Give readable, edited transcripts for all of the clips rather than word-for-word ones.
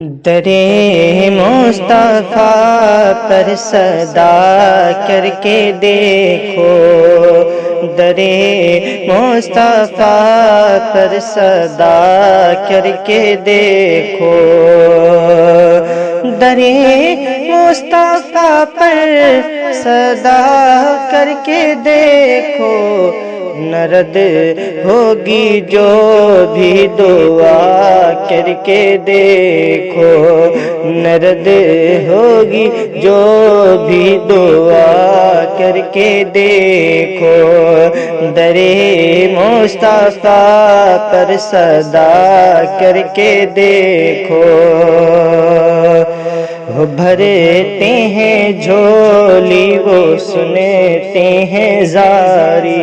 درے مصطفیٰ پر صدا کر کے دیکھو، درے مصطفیٰ پر صدا کر کے دیکھو، درے مصطفیٰ پر صدا کر کے دیکھو، نہ رد ہوگی جو بھی دعا کر کے دیکھو، نہ رد ہوگی جو بھی دعا کر کے دیکھو، درے مصطفیٰ پر صدا کر کے دیکھو۔ وہ بھرتے ہیں جھولی وہ سنتے ہیں زاری،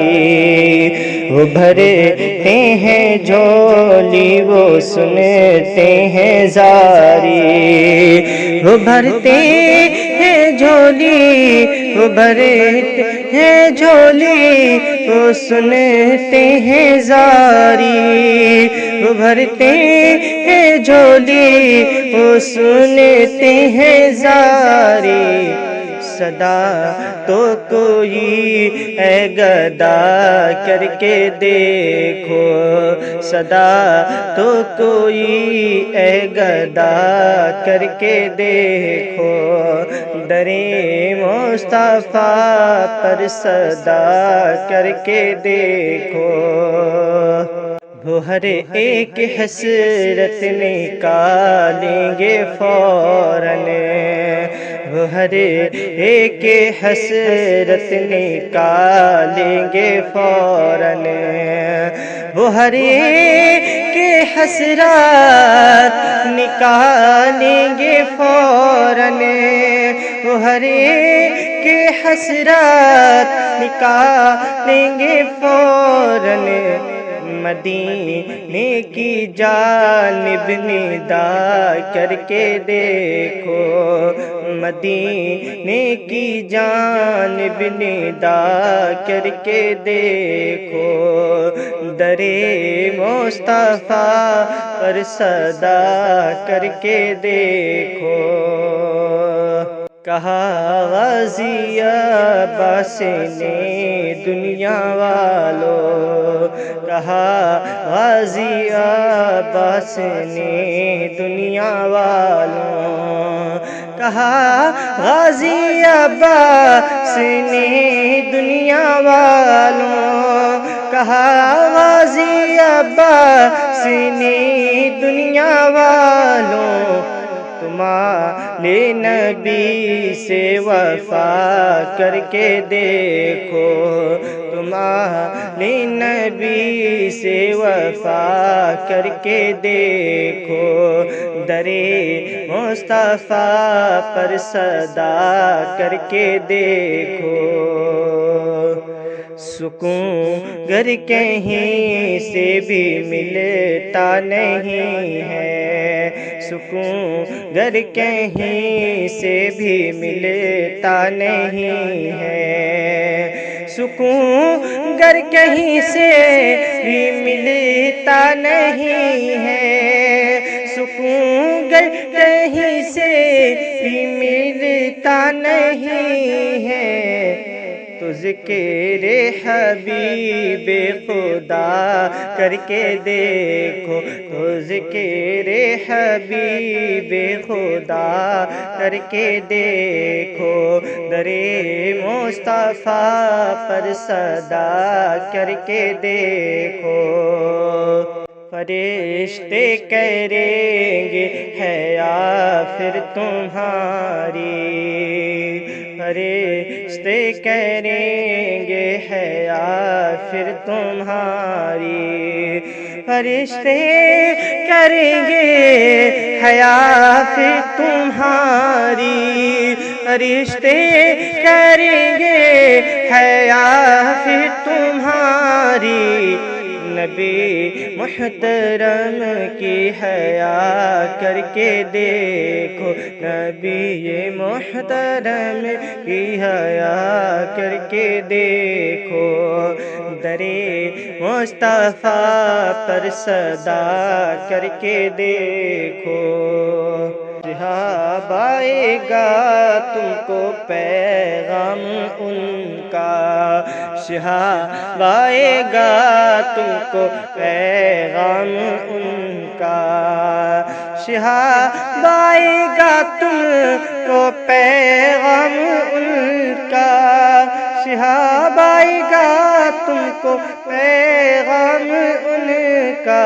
وہ بھرتے ہیں جھولی وہ سنتے ہیں زاری، وہ بھرتے ہیں جھولی، وہ بھرتے ہیں جھولی وہ سنتے ہیں زاری، وہ بھرتے ہیں جھولی وہ سنتے ہیں زاری، صدا تو کوئی اے گدا کر کے دیکھو، صدا تو کوئی اے گدا کر کے دیکھو، درے مصطفیٰ پر صدا کر کے دیکھو۔ وہ ہر ایک حسرت نکالیں گے فوراً، وہ ہر ایک حسرت نکالیں گے فوراً، وہ ہر ایک حسرت نکالیں گے فوراً، وہ ہر ایک حسرت نکالیں گے فوراً، مدینے کی جانب ندا کر کے دیکھو، مدینے کی جانب ندا کر کے دیکھو، درے مصطفیٰ پر صدا کر کے دیکھو۔ کہا غازی عباس نے دنیا والو، کہا غازی عباس نے دنیا والوں، کہا غازی عباس نے دنیا والوں، کہا غازی عباس نے دنیا والوں، تمہارے نبی سے وفا کر کے دیکھو، تمہارے نبی سے وفا کر کے دیکھو، درے مصطفیٰ پر صدا کر کے دیکھو۔ سکون گر کہیں سے بھی ملتا نہیں ہے، سکون گر کہیں سے بھی ملتا نہیں ہے، سکون گر کہیں سے بھی ملتا نہیں ہے، سکون گر کہیں سے بھی ملتا نہیں ہے، تو ذکر حبیب خدا کر کے دیکھو، تو ذکر حبیب خدا کر کے دیکھو، درے مصطفیٰ پر صدا کر کے دیکھو، فرشتے کریں گے حیا پھر تمہاری، فرشتے کریں گے حیا پھر تمہاری، فرشتے کریں گے حیا پھر تمہاری، فرشتے کریں گے حیا پھر تمہاری، نبی محترم کی حیا کر کے دیکھو، نبی محترم کی حیا کر کے دیکھو، درِ مصطفیٰ پر صدا کر کے دیکھو، شہاب آئے گا تم کو پیغام ان کا، شہاب آئے گا تم کو پیغام ان کا، شہاب آئے گا تم کو پیغام ان کا، شہاب آئے گا تم کو پیغام ان کا،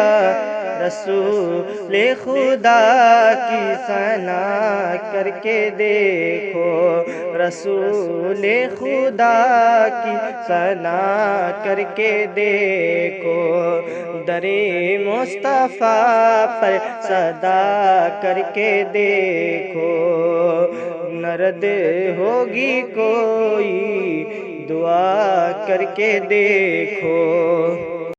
رسول خدا کی ثنا کر کے دیکھو، رسول خدا کی ثنا کر کے دیکھو، درِ مصطفیٰ پر صدا کر کے دیکھو، نہ رد ہوگی کوئی دعا کر کے دیکھو۔